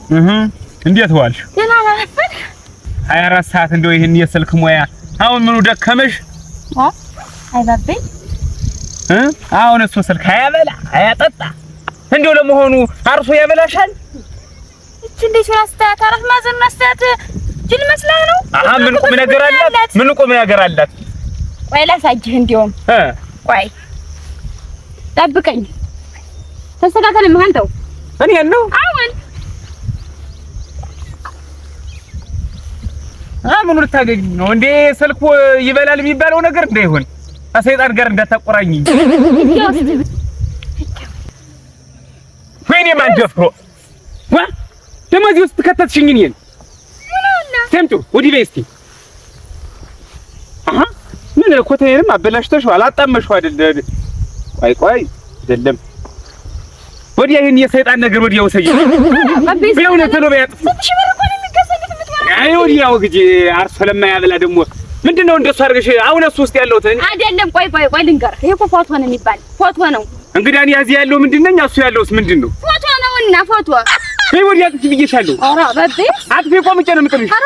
እንዴት ዋልሽ? ደህና ነበር። 24 ሰዓት እንደው ይሄን የስልክ ሙያ አሁን ምኑ ደከመሽ? አይባቤ አሁን እሱ ስልክ አያበላ አያጠጣ እንደው ለመሆኑ አርሶ ያበላሻል? እቺ እንዴት ወራስታት አራት ማዘን ናስታት ጅል መስላህ ነው? ምን ቁም ነገር አላት? ምን ቁም ነገር አላት? ቆይ ላሳጅህ እንዲያውም ቆይ ጠብቀኝ። ተስተካከለ ማንተው እኔ ያለው አሁን ምኑ ልታገኝ ነው እንዴ? ስልኩ ይበላል የሚባለው ነገር እንዳይሆን ከሰይጣን ጋር እንዳታቆራኝ። ወይኔ ማን ደፍሮ ደሞዝ ውስጥ ከተትሽኝ እኔን ሰምቱ ወዲ ቤስቲ ምን ኮተኔንም አበላሽተሽው አላጣመሽው አይደል? ቆይ አይደለም ወዲያ ይሄን የሰይጣን ነገር ወዲያ ወሰጂ ቢሆነ ተሎ ቢያጥፍ አይ ወዲያው ግጂ አርሶ ለማያበላ ደግሞ ምንድነው እንደሱ አድርገሽ አሁን እሱ ውስጥ ያለው አይደለም። ቆይ ልንገርህ፣ ይሄ እኮ ፎቶ ነው የሚባል ፎቶ ነው። እንግዲህ እኔ እዚህ ያለው ምንድነኝ እሱ ያለውስ ምንድነው? ፎቶ ነውና ፎቶ አይ ወዲያ ጥፍ ብዬሻለሁ። ኧረ በቤ አጥፊ ቆምጬ ነው የምጥልሽ። ኧረ